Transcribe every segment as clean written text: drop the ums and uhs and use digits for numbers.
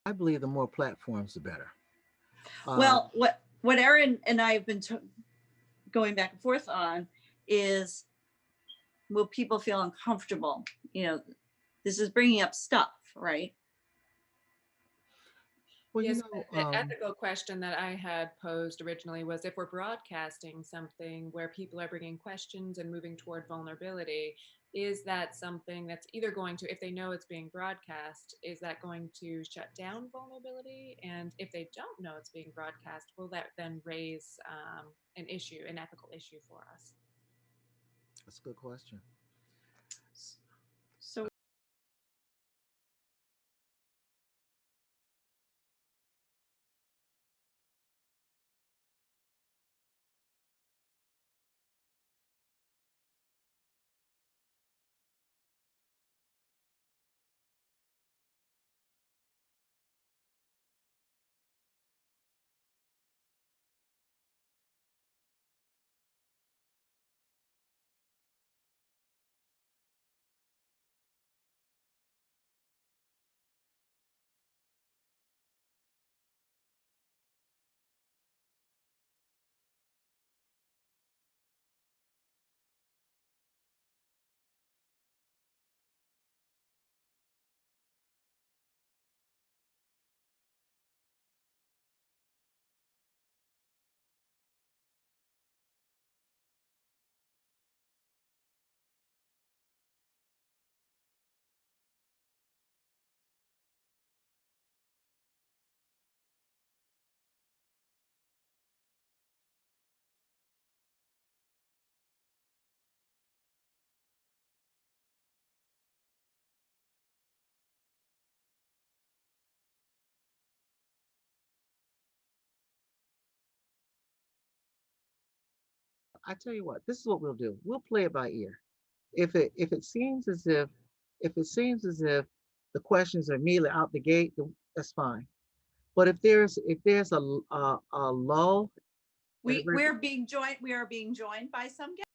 I believe the more platforms, the better. Well, what Erin and I have been going back and forth on is, will people feel uncomfortable? You know, this is bringing up stuff, right? Well, yes, the ethical question that I had posed originally was, if we're broadcasting something where people are bringing questions and moving toward vulnerability, is that something that's either going to, if they know it's being broadcast, is that going to shut down vulnerability? And if they don't know it's being broadcast, will that then raise an issue, an ethical issue for us? That's a good question. So I tell you what, this is what we'll do. We'll play it by ear. If it seems as if the questions are immediately out the gate, then that's fine. But if there's a lull, we are being joined by some guests.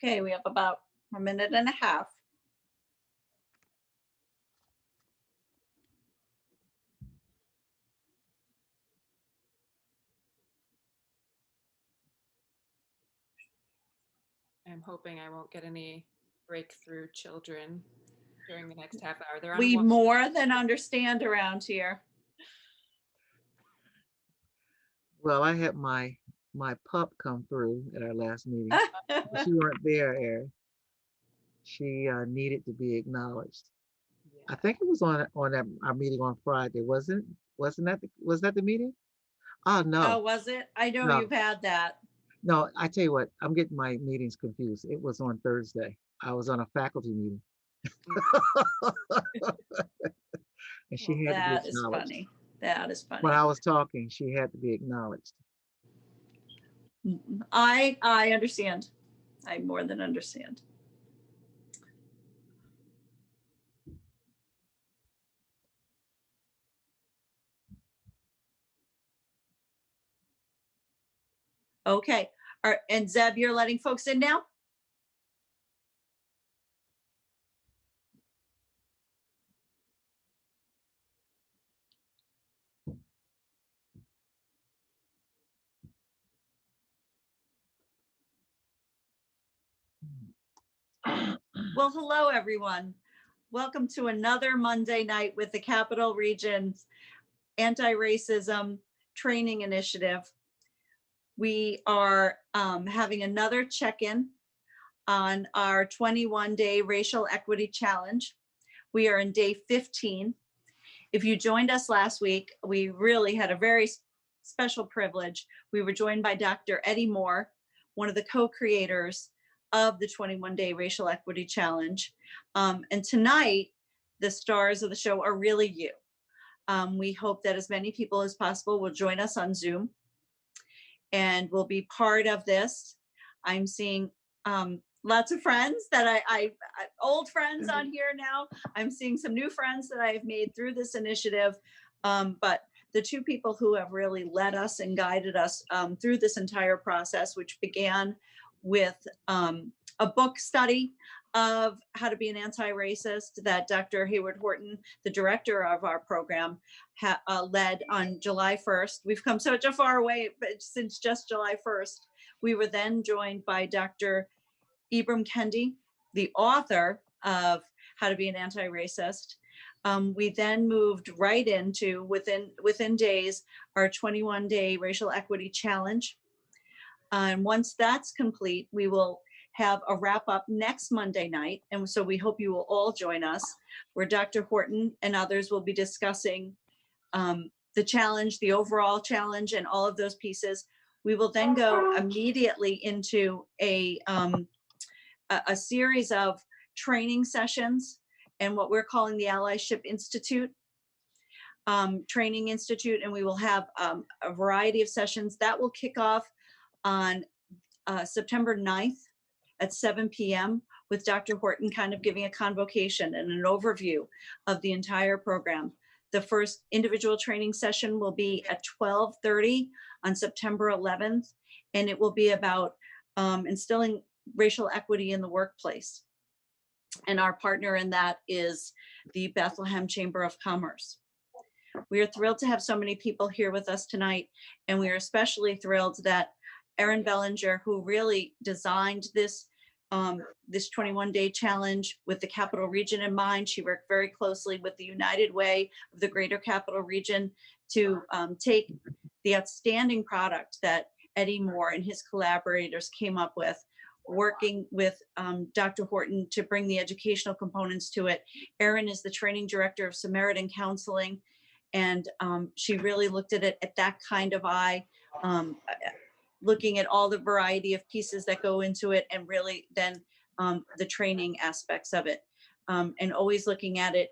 Okay, we have about a minute and a half. I'm hoping I won't get any breakthrough children during the next half hour. They're on We one. more than understand around here. Well, I had my pup come through at our last meeting. She weren't there, Erin. She needed to be acknowledged. I Yeah. think it was on our meeting on Friday, wasn't was that the meeting? Oh Oh, no, was it? I know no, you've had that. no. I tell you what, I'm getting my meetings confused. It was on Thursday. I was on a faculty meeting, and Well, she had to be That is acknowledged. funny. That is When funny. I was talking, she had to be acknowledged. I understand. I more than understand. Okay. And Zeb, you're letting folks in now? Well, hello, everyone. Welcome to another Monday night with the Capital Region's Anti-Racism Training Initiative. We are having another check-in on our 21-day Racial Equity Challenge. We are in day 15. If you joined us last week, we really had a very special privilege. We were joined by Dr. Eddie Moore, one of the co-creators of the 21-day Racial Equity Challenge. And tonight, the stars of the show are really you. We hope that as many people as possible will join us on Zoom and will be part of this. I'm seeing lots of friends that I old friends on here now. I'm seeing some new friends that I've made through this initiative. But the two people who have really led us and guided us through this entire process, which began with a book study of how to be an anti-racist that Dr. Hayward Horton, the director of our program, led on July 1st. We've come such a far way, but since just July 1st. We were then joined by Dr. Ibram Kendi, the author of How to Be an Anti-Racist. We then moved right into, within days, our 21-day Racial Equity Challenge. And once that's complete, we will have a wrap up next Monday night. And so we hope you will all join us, where Dr. Horton and others will be discussing the challenge, the overall challenge, and all of those pieces. We will then go immediately into a series of training sessions and what we're calling the Allyship Institute, Training Institute, and we will have a variety of sessions that will kick off on September 9th at 7 p.m. with Dr. Horton kind of giving a convocation and an overview of the entire program. The first individual training session will be at 12:30 on September 11th, and it will be about instilling racial equity in the workplace. And our partner in that is the Bethlehem Chamber of Commerce. We are thrilled to have so many people here with us tonight, and we are especially thrilled that Erin Bellinger, who really designed this 21-day challenge with the Capital Region in mind. She worked very closely with the United Way of the Greater Capital Region to take the outstanding product that Eddie Moore and his collaborators came up with, working with Dr. Horton to bring the educational components to it. Erin is the training director of Samaritan Counseling, and she really looked at it at that kind of eye, looking at all the variety of pieces that go into it, and really then the training aspects of it, and always looking at it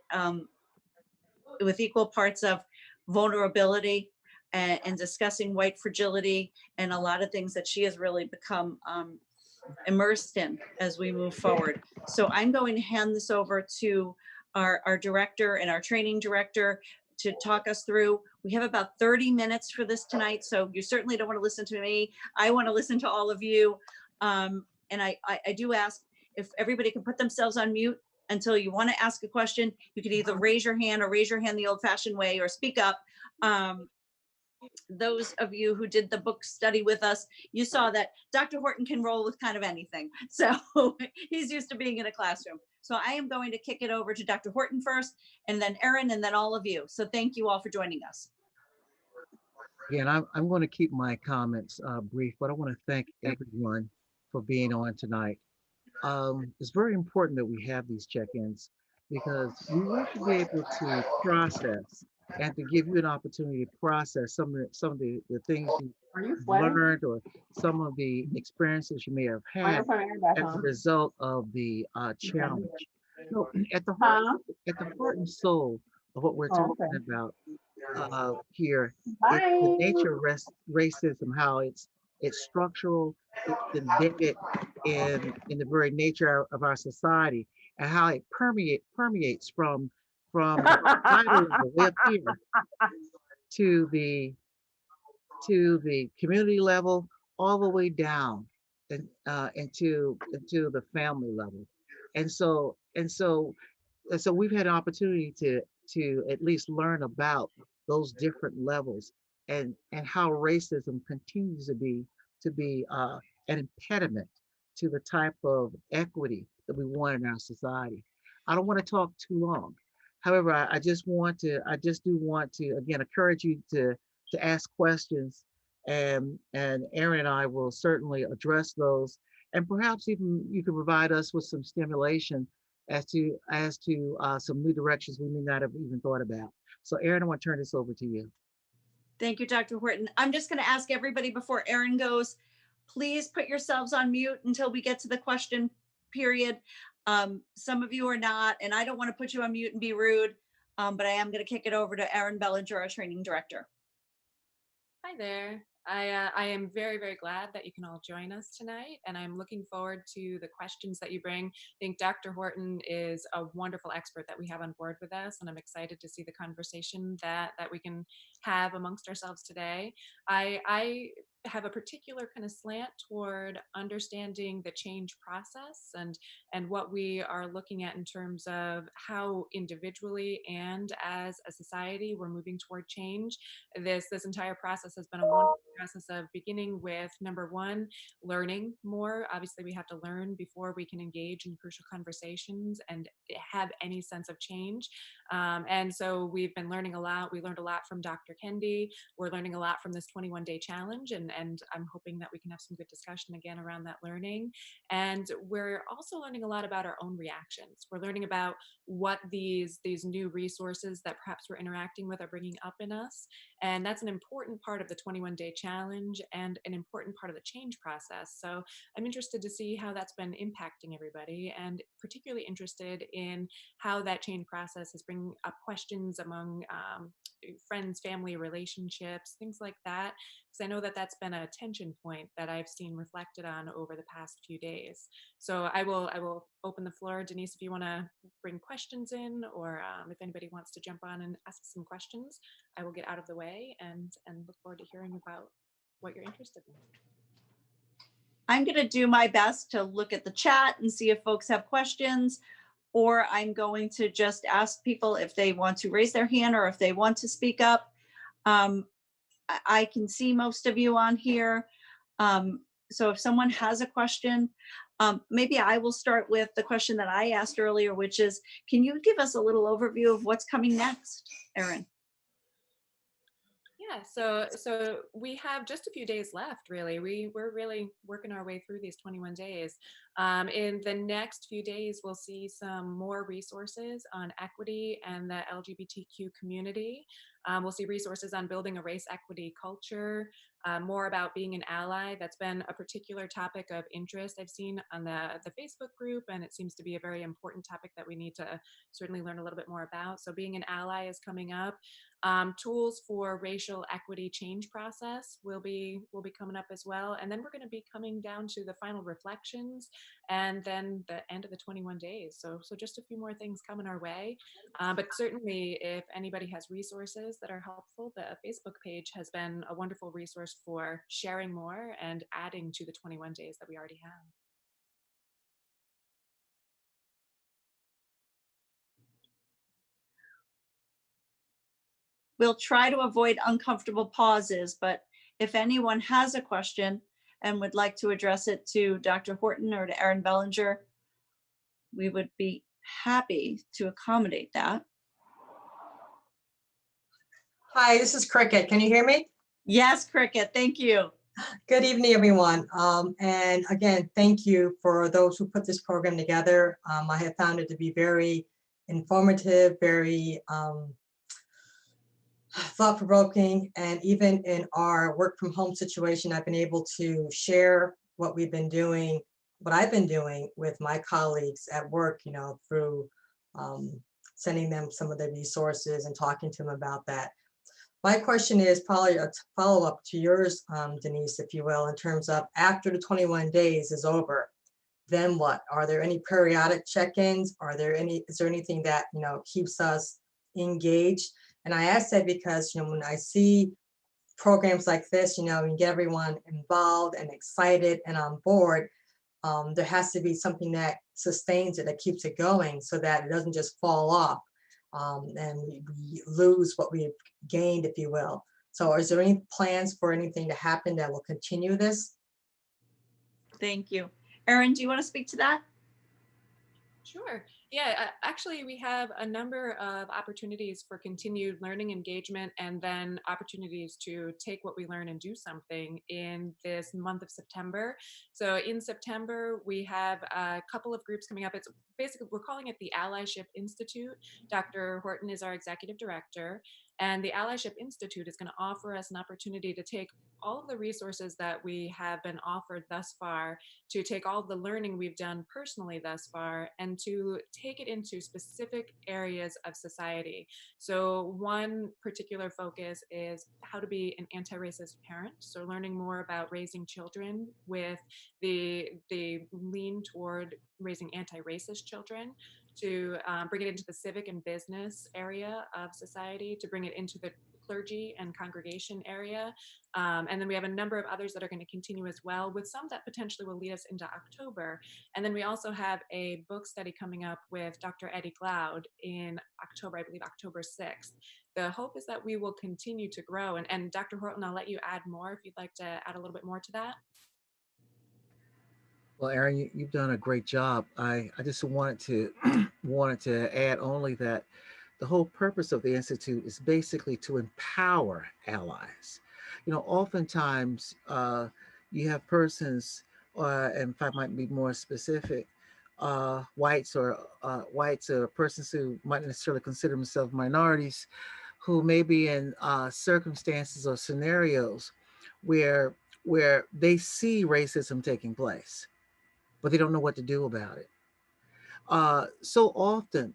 with equal parts of vulnerability and discussing white fragility and a lot of things that she has really become immersed in as we move forward. So I'm going to hand this over to our director and our training director to talk us through. We have about 30 minutes for this tonight, so you certainly don't want to listen to me. I want to listen to all of you. And I do ask if everybody can put themselves on mute until you want to ask a question. You can either raise your hand or raise your hand the old-fashioned way or speak up. those of you who did the book study with us, you saw that Dr. Horton can roll with kind of anything. So he's used to being in a classroom. So I am going to kick it over to Dr. Horton first, and then Erin, and then all of you. So thank you all for joining us. Again, I'm going to keep my comments brief, but I want to thank everyone for being on tonight. It's very important that we have these check-ins because we want to be able to process and to give you an opportunity to process some of the things you've learned or some of the experiences you may have had as a result of the challenge. So at the heart and soul of what we're talking about here is the nature of racism, how it's structural, it's embedded in the very nature of our society, and how it permeates from the societal level way up here to the community level, all the way down and into the family level. And so we've had an opportunity to at least learn about those different levels and how racism continues to be an impediment to the type of equity that we want in our society. I don't want to talk too long. However, I just do want to again encourage you to ask questions, and Erin and I will certainly address those, and perhaps even you can provide us with some stimulation as to some new directions we may not have even thought about. So Erin, I want to turn this over to you. Thank you, Dr. Horton. I'm just going to ask everybody before Erin goes, please put yourselves on mute until we get to the question period. Some of you are not, and I don't want to put you on mute and be rude, but I am going to kick it over to Erin Bellinger, our training director. Hi there. I am very, very glad that you can all join us tonight, and I'm looking forward to the questions that you bring. I think Dr. Horton is a wonderful expert that we have on board with us, and I'm excited to see the conversation that we can have amongst ourselves today. I have a particular kind of slant toward understanding the change process and what we are looking at in terms of how individually and as a society we're moving toward change. This entire process has been a wonderful process of beginning with number one, learning more. Obviously, we have to learn before we can engage in crucial conversations and have any sense of change. And so we've been learning a lot. We learned a lot from Dr. Kendi. We're learning a lot from this 21-day challenge, and I'm hoping that we can have some good discussion again around that learning. And we're also learning a lot about our own reactions. We're learning about what these new resources that perhaps we're interacting with are bringing up in us. And that's an important part of the 21-day challenge and an important part of the change process. So I'm interested to see how that's been impacting everybody, and particularly interested in how that change process is bringing up questions among friends, family, relationships, things like that. Because I know that that's been a tension point that I've seen reflected on over the past few days. So I will open the floor. Denise, if you want to bring questions in, or if anybody wants to jump on and ask some questions, I will get out of the way and look forward to hearing about what you're interested in. I'm going to do my best to look at the chat and see if folks have questions, or I'm going to just ask people if they want to raise their hand or if they want to speak up. I can see most of you on here. So if someone has a question, maybe I will start with the question that I asked earlier, which is, can you give us a little overview of what's coming next, Erin? Yeah, so we have just a few days left, really. We're really working our way through these 21 days. In the next few days, we'll see some more resources on equity and the LGBTQ community. We'll see resources on building a race equity culture, more about being an ally. That's been a particular topic of interest I've seen on the Facebook group, and it seems to be a very important topic that we need to certainly learn a little bit more about. So being an ally is coming up. Tools for racial equity change process will be coming up as well. And then we're going to be coming down to the final reflections and then the end of the 21 days. So just a few more things coming our way. But certainly if anybody has resources that are helpful, the Facebook page has been a wonderful resource for sharing more and adding to the 21 days that we already have. we'll try to avoid uncomfortable pauses, but if anyone has a question and would like to address it to Dr. Horton or to Erin Bellinger, we would be happy to accommodate that. Hi, this is Cricket. Can you hear me? Yes, Cricket, thank you. Good evening, everyone. And again, thank you for those who put this program together. I have found it to be very informative, very thought-provoking, and even in our work from home situation, I've been able to share what we've been doing, what I've been doing with my colleagues at work, you know, through sending them some of the resources and talking to them about that. My question is probably a follow-up to yours, Denise, if you will, in terms of after the 21 days is over, then what? Are there any periodic check-ins? Is there anything that, you know, keeps us engaged? And I ask that because, you know, when I see programs like this, you know, and get everyone involved and excited and on board, there has to be something that sustains it, that keeps it going so that it doesn't just fall off. And we lose what we've gained, if you will. So is there any plans for anything to happen that will continue this? Thank you. Erin, do you want to speak to that? Sure. Yeah, actually, we have a number of opportunities for continued learning engagement and then opportunities to take what we learn and do something in this month of September. So in September, we have a couple of groups coming up. It's basically, we're calling it the Allyship Institute. Dr. Horton is our executive director. And the Allyship Institute is going to offer us an opportunity to take all of the resources that we have been offered thus far, to take all of the learning we've done personally thus far, and to take it into specific areas of society. So one particular focus is how to be an anti-racist parent. So learning more about raising children with the lean toward raising anti-racist children, to bring it into the civic and business area of society, to bring it into the clergy and congregation area. And then we have a number of others that are going to continue as well, with some that potentially will lead us into October. And then we also have a book study coming up with Dr. Eddie Glaude in October, I believe October 6th. The hope is that we will continue to grow. And Dr. Horton, I'll let you add more if you'd like to add a little bit more to that. Well, Erin, you've done a great job. I just wanted to add only that the whole purpose of the Institute is basically to empower allies. You know, oftentimes you have persons, and if I might be more specific, whites or persons who might necessarily consider themselves minorities, who may be in circumstances or scenarios where they see racism taking place, but they don't know what to do about it. So often,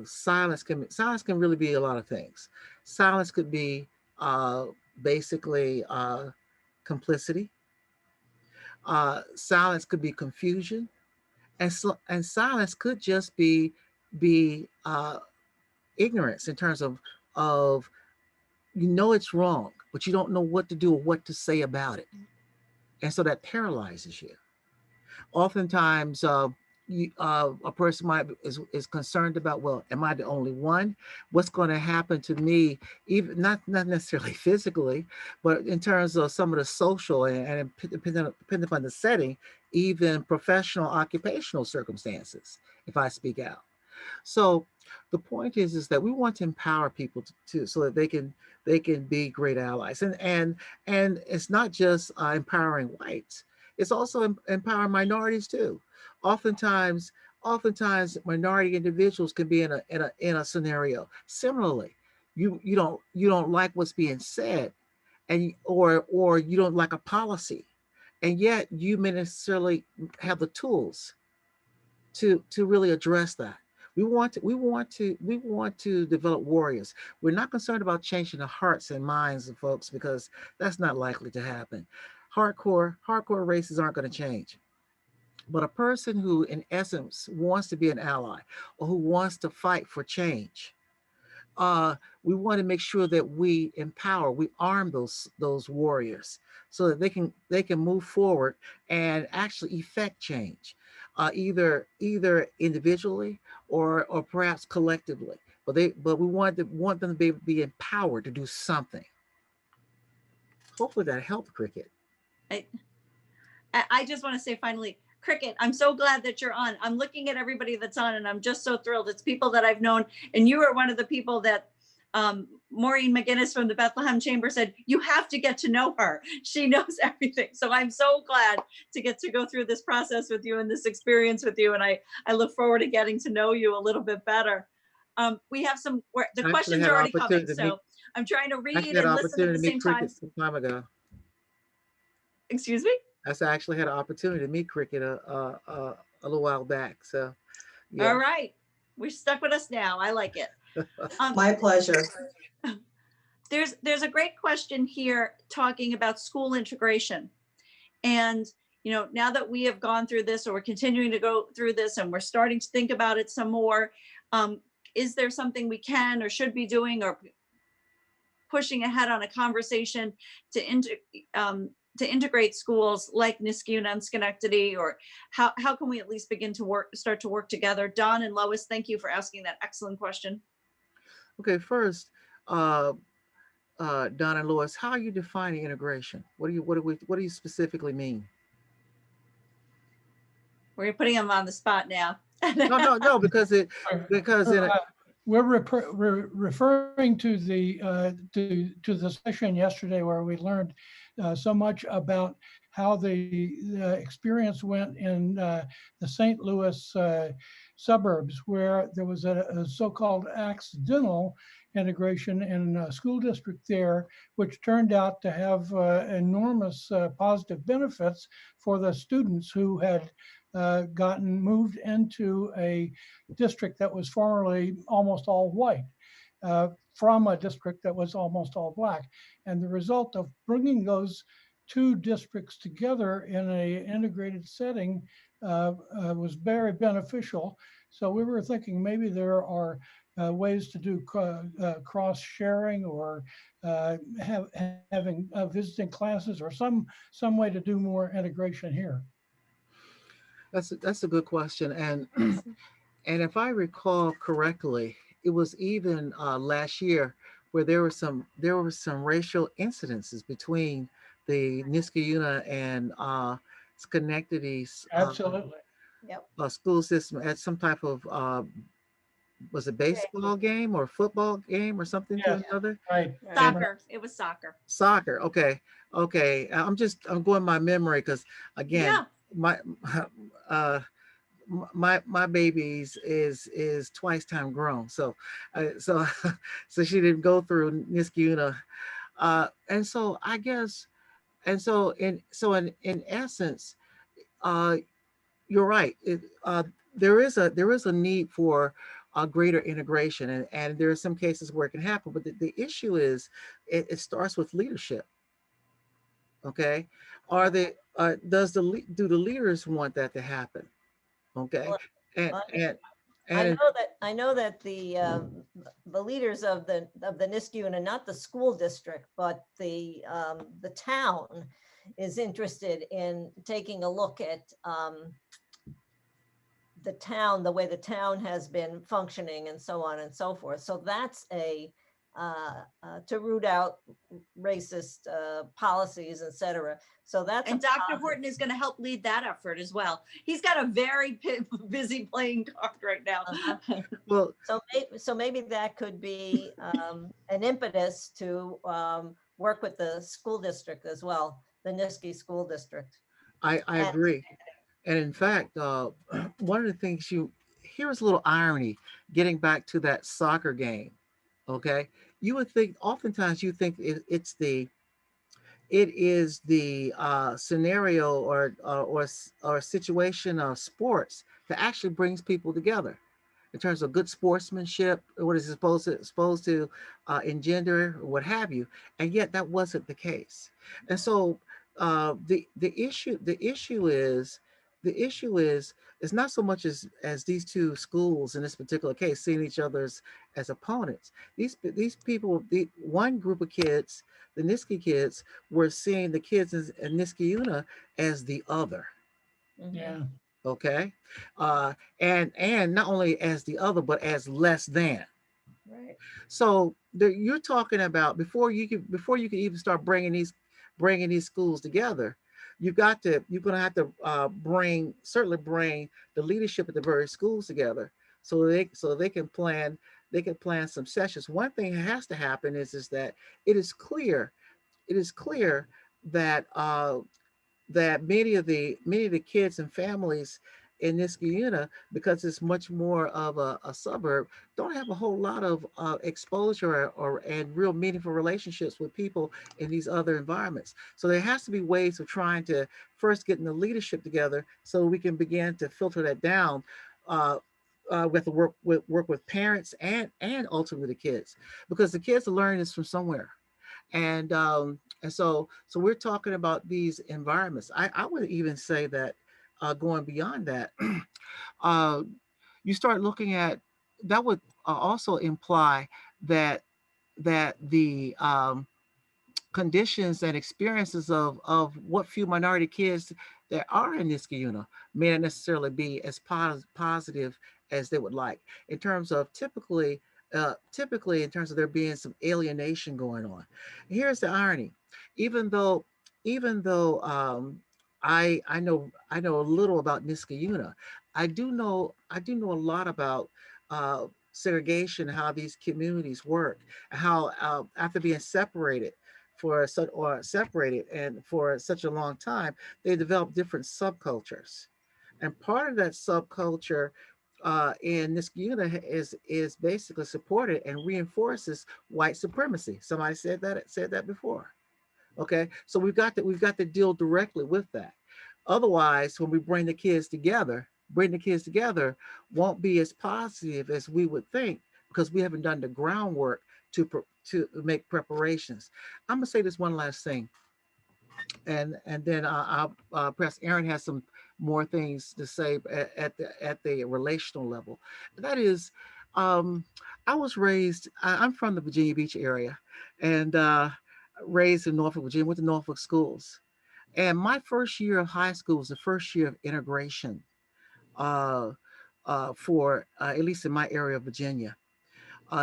silence can really be a lot of things. Silence could be basically complicity. Silence could be confusion, and silence could just be ignorance in terms of you know it's wrong, but you don't know what to do or what to say about it, and so that paralyzes you. Oftentimes, a person is concerned about, well, am I the only one? What's going to happen to me? Even not necessarily physically, but in terms of some of the social and depending upon the setting, even professional, occupational circumstances. If I speak out, so the point is that we want to empower people so that they can be great allies, and it's not just empowering whites. It's also empowering minorities too. Oftentimes, minority individuals can be in a scenario. Similarly, you don't like what's being said, and or you don't like a policy, and yet you may necessarily have the tools to really address that. We want to develop warriors. We're not concerned about changing the hearts and minds of folks because that's not likely to happen. Hardcore races aren't going to change. But a person who, in essence, wants to be an ally or who wants to fight for change, we want to make sure that we empower, we arm those warriors so that they can move forward and actually effect change, either individually or perhaps collectively. but we want them to be empowered to do something. Hopefully that helped, Cricket. I, I just want to say finally, Cricket, I'm so glad that you're on. I'm looking at everybody that's on and I'm just so thrilled. It's people that I've known. And you are one of the people that Maureen McGinnis from the Bethlehem Chamber said, you have to get to know her. She knows everything. So I'm so glad to get to go through this process with you and this experience with you. And I look forward to getting to know you a little bit better. We have the questions are already coming. So I'm trying to read and listen at the same time. Some time ago. Excuse me? I actually had an opportunity to meet Cricket a little while back. So, yeah. All right. We're stuck with us now. I like it. My pleasure. There's a great question here talking about school integration. And, now that we have gone through this or we're continuing to go through this and we're starting to think about it some more, is there something we can or should be doing or pushing ahead on a conversation to integrate schools like Niskayuna and Schenectady, or how can we at least begin to start to work together? Don and Lois, thank you for asking that excellent question. Okay, first, Don and Lois, how are you defining integration? What do you specifically mean? We're putting them on the spot now. No, because we're referring to the session yesterday where we learned so much about how the experience went in the St. Louis suburbs, where there was a so-called accidental integration in a school district there, which turned out to have enormous positive benefits for the students who had gotten moved into a district that was formerly almost all white, from a district that was almost all black. And the result of bringing those two districts together in an integrated setting was very beneficial. So we were thinking maybe there are ways to do cross sharing or having visiting classes or some way to do more integration here. That's a good question, and if I recall correctly, it was even last year where there were some racial incidences between the Niskayuna and Schenectady's Absolutely. school system at some type of was it baseball game or football game or something to another? Right. Soccer. It was soccer. Soccer. Okay. I'm going by memory because again, my baby's is twice time grown, so she didn't go through Niskayuna, and so I guess, and so in essence, you're right. There is a need for a greater integration, and there are some cases where it can happen, but the issue is it starts with leadership. Okay, do the leaders want that to happen? Okay, I know that the leaders of the Niskayuna, not the school district, but the town, is interested in taking a look at the town, the way the town has been functioning, and so on and so forth. So that's to root out racist policies, etc. So that's and Dr. Horton is going to help lead that effort as well. He's got a very busy playing card right now. Well, so maybe that could be an impetus to work with the school district as well, the Niskay School District. I agree. And in fact, one of the things here's a little irony, getting back to that soccer game. Okay, you would think, oftentimes you think it is the scenario or situation of sports that actually brings people together in terms of good sportsmanship, what is supposed to engender, or what have you, and yet that wasn't the case. And so the issue is it's not so much as these two schools in this particular case seeing each other as opponents. These people, one group of kids, the Niskay kids, were seeing the kids in Niskayuna as the other. Yeah. Okay, and not only as the other, but as less than. Right. So you're talking about before you can even start bringing these schools together, you're gonna have to bring the leadership at the various schools together so they can plan some sessions. One thing that has to happen is that it is clear it is clear that many of the kids and families in Niskayuna, because it's much more of a suburb, don't have a whole lot of exposure or and real meaningful relationships with people in these other environments. So there has to be ways of trying to first getting the leadership together so we can begin to filter that down. We have to work with parents and ultimately the kids, because the kids are learning this from somewhere. And so we're talking about these environments. I would even say that going beyond that, uh, you start looking at that would also imply that the conditions and experiences of what few minority kids there are in Niskayuna may not necessarily be as positive as they would like. In terms of typically in terms of there being some alienation going on. Here's the irony: even though even though I know a little about Niskayuna, I do know a lot about segregation, how these communities work, how after being separated separated and for such a long time, they developed different subcultures. And part of that subculture in this unit is basically supported and reinforces white supremacy. Somebody said that before. Okay, so we've got to deal directly with that. Otherwise, when we bring the kids together won't be as positive as we would think, because we haven't done the groundwork to make preparations. I'm gonna say this one last thing, and then I'll perhaps Aaron has some more things to say at the relational level. That is, um, I'm from the Virginia Beach area, and raised in Norfolk, Virginia, went to Norfolk schools. And my first year of high school was the first year of integration uh, for at least in my area of Virginia.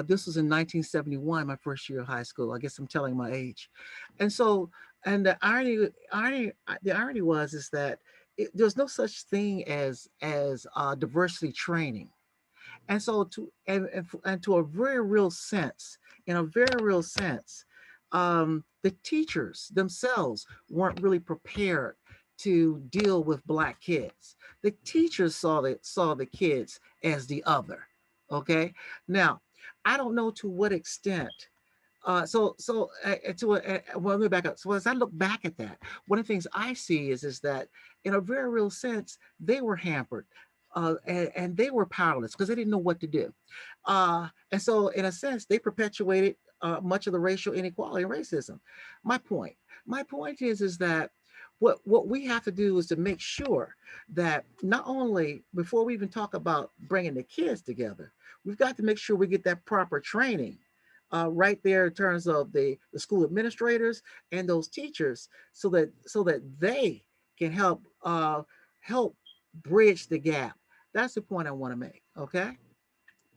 This was in 1971, my first year of high school. I guess I'm telling my age. And so, and the irony was is that there's no such thing as diversity training. And so and to a very real sense, in a very real sense, the teachers themselves weren't really prepared to deal with black kids. The teachers saw the kids as the other. Okay. Now, I don't know to what extent well, let me back up. So as I look back at that, one of the things I see is that in a very real sense, they were hampered, and they were powerless because they didn't know what to do. And so, in a sense, they perpetuated much of the racial inequality and racism. My point, my point is that what we have to do is to make sure that not only before we even talk about bringing the kids together, we've got to make sure we get that proper training right there in terms of the school administrators and those teachers, so that they can help bridge the gap. That's the point I want to make. Okay.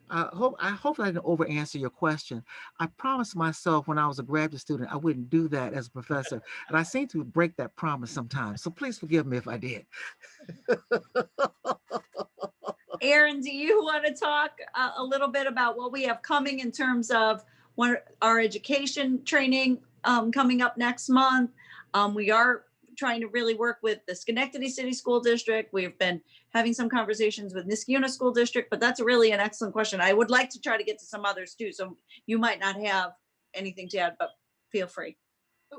I hope I didn't over answer your question. I promised myself when I was a graduate student I wouldn't do that as a professor, and I seem to break that promise sometimes. So please forgive me if I did. Aaron, do you want to talk a little bit about what we have coming in terms of our education training coming up next month? We are trying to really work with the Schenectady City School District. We've been having some conversations with Niskayuna School District, but that's really an excellent question. I would like to try to get to some others too. So you might not have anything to add, but feel free.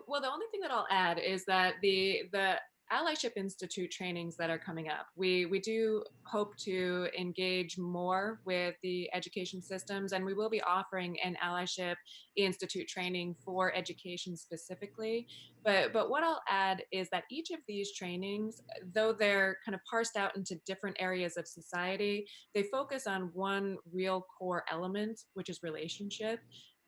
Well, the only thing that I'll add is that the Allyship Institute trainings that are coming up, we do hope to engage more with the education systems, and we will be offering an Allyship Institute training for education specifically. But what I'll add is that each of these trainings, though they're kind of parsed out into different areas of society, they focus on one real core element, which is relationship.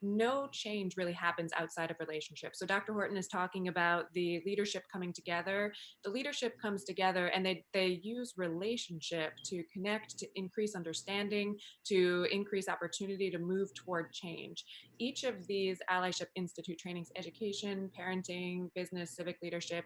no change really happens outside of relationships. So Dr. Horton is talking about the leadership coming together. The leadership comes together and they use relationship to connect, to increase understanding, to increase opportunity to move toward change. Each of these Allyship Institute trainings, education, parenting, business, civic leadership,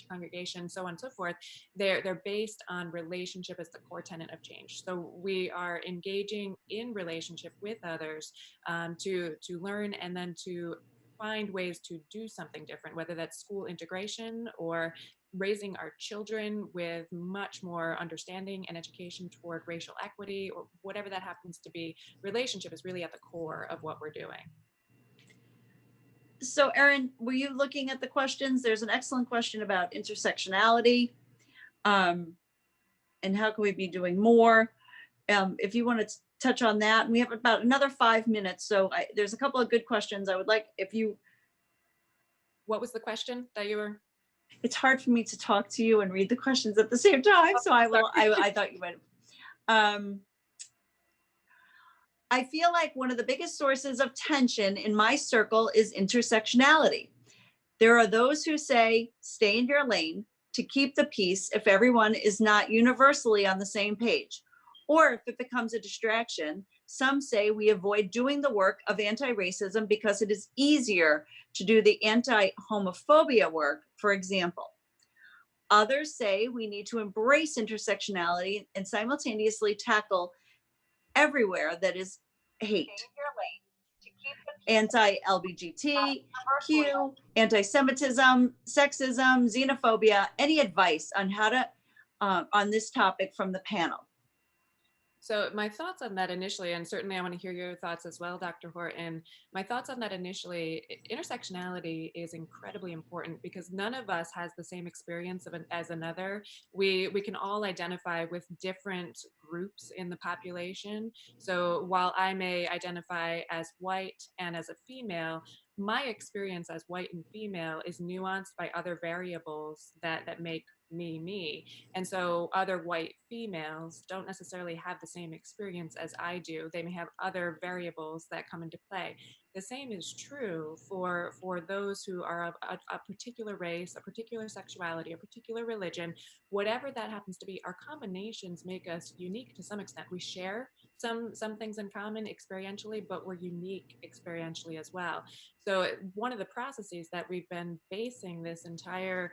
congregation, so on and so forth, they're based on relationship as the core tenet of change. So we are engaging in relationship with others, to learn and then to find ways to do something different, whether that's school integration or raising our children with much more understanding and education toward racial equity, or whatever that happens to be. Relationship is really at the core of what we're doing. So Erin, were you looking at the questions? There's an excellent question about intersectionality, and how can we be doing more? If you want to touch on that, and we have about another 5 minutes. So there's a couple of good questions. I would like, if you. What was the question that you were? It's hard for me to talk to you and read the questions at the same time. So I will, I thought you might. I feel like one of the biggest sources of tension in my circle is intersectionality. There are those who say, stay in your lane to keep the peace if everyone is not universally on the same page. Or if it becomes a distraction, some say we avoid doing the work of anti-racism because it is easier to do the anti-homophobia work, for example. Others say we need to embrace intersectionality and simultaneously tackle everywhere that is hate. Anti-LGBTQ, anti-Semitism, sexism, xenophobia. Any advice on how to, on this topic from the panel? So my thoughts on that initially, and certainly I want to hear your thoughts as well, Dr. Horton. My thoughts on that initially, intersectionality is incredibly important because none of us has the same experience as another. We can all identify with different groups in the population. So while I may identify as white and as a female, my experience as white and female is nuanced by other variables that make me. And so other white females don't necessarily have the same experience as I do. They may have other variables that come into play. The same is true for those who are of a particular race, a particular sexuality, a particular religion, whatever that happens to be. Our combinations make us unique to some extent. We share some things in common experientially, but we're unique experientially as well. So one of the processes that we've been basing this entire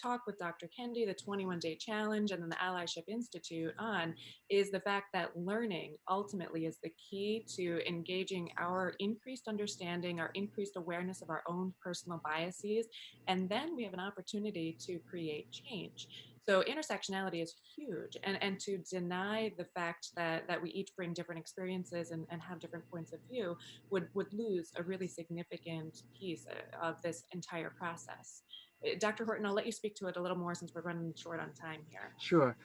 talk with Dr. Kendi, the 21-day challenge, and then the Allyship Institute on is the fact that learning ultimately is the key to engaging our increased understanding, our increased awareness of our own personal biases, and then we have an opportunity to create change. So intersectionality is huge, and to deny the fact that we each bring different experiences and have different points of view would lose a really significant piece of this entire process. Dr. Horton, I'll let you speak to it a little more since we're running short on time here. Sure.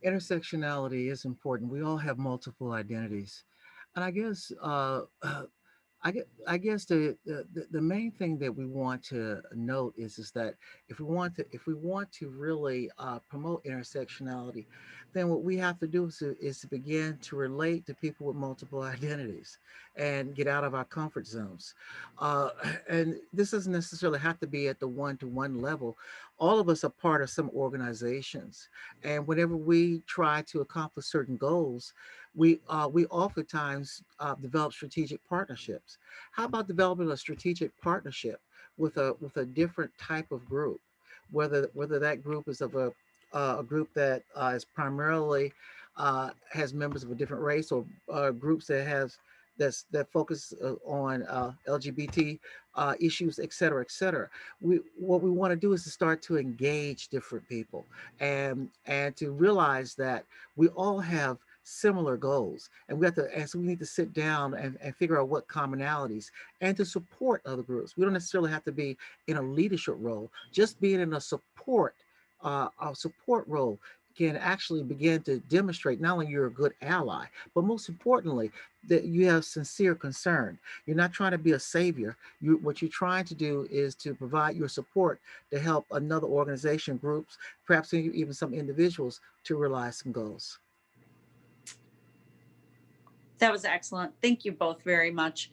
Intersectionality is important. We all have multiple identities. And I guess I guess the main thing that we want to note is that if we want to really promote intersectionality, then what we have to do is to begin to relate to people with multiple identities and get out of our comfort zones. Uh, and this doesn't necessarily have to be at the one-to-one level. All of us are part of some organizations, and whenever we try to accomplish certain goals, we oftentimes develop strategic partnerships. How about developing a strategic partnership with a different type of group, whether that group is of a group that is primarily has members of a different race, or groups that focus on LGBT issues, et cetera, et cetera. What we want to do is to start to engage different people and to realize that we all have similar goals, and so we need to sit down and figure out what commonalities and to support other groups. We don't necessarily have to be in a leadership role. Just being in a support role can actually begin to demonstrate not only you're a good ally, but most importantly, that you have sincere concern. You're not trying to be a savior. What you're trying to do is to provide your support to help another organization, groups, perhaps even some individuals to realize some goals. That was excellent. Thank you both very much.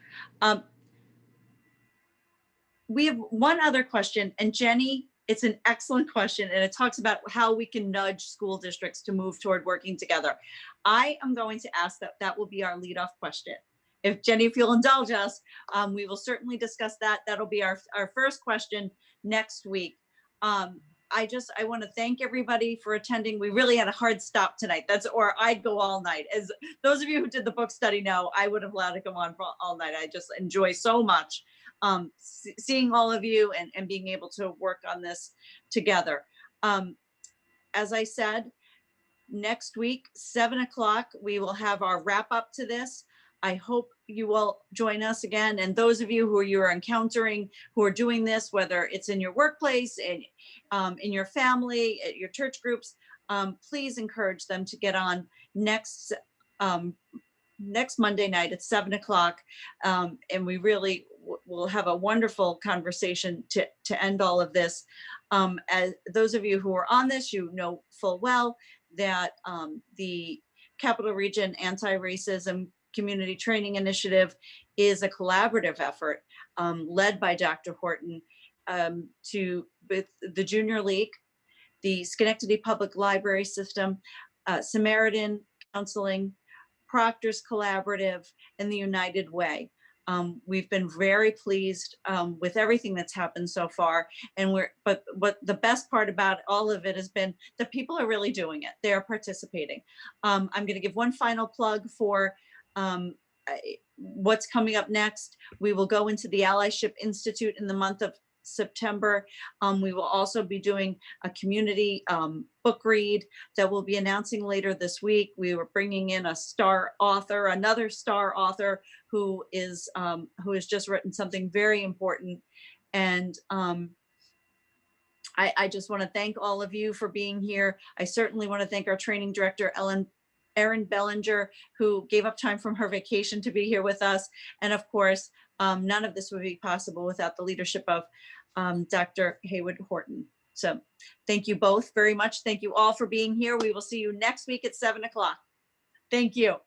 We have one other question, and Jenny, it's an excellent question, and it talks about how we can nudge school districts to move toward working together. I am going to ask that will be our leadoff question. If Jenny, if you'll indulge us, we will certainly discuss that. That'll be our first question next week. I want to thank everybody for attending. We really had a hard stop tonight. Or I'd go all night. As those of you who did the book study know, I would have allowed to go on for all night. I just enjoy so much seeing all of you and being able to work on this together. As I said, next week, 7 o'clock, we will have our wrap up to this. I hope you will join us again. And those of you who you're encountering, who are doing this, whether it's in your workplace, in your family, at your church groups, please encourage them to get on next Monday night at 7 o'clock. And we really will have a wonderful conversation to end all of this. As those of you who are on this, you know full well that the Capital Region Anti-Racism Community Training Initiative is a collaborative effort led by Dr. Horton with the Junior League, the Schenectady Public Library System, Samaritan Counseling, Proctor's Collaborative, and the United Way. We've been very pleased with everything that's happened so far. And but what the best part about all of it has been that people are really doing it. They are participating. I'm going to give one final plug for what's coming up next. We will go into the Allyship Institute in the month of September. We will also be doing a community book read that we'll be announcing later this week. We were bringing in another star author who has just written something very important. And I just want to thank all of you for being here. I certainly want to thank our training director, Erin Bellinger, who gave up time from her vacation to be here with us. And of course, none of this would be possible without the leadership of Dr. Haywood Horton. So thank you both very much. Thank you all for being here. We will see you next week at 7 o'clock. Thank you.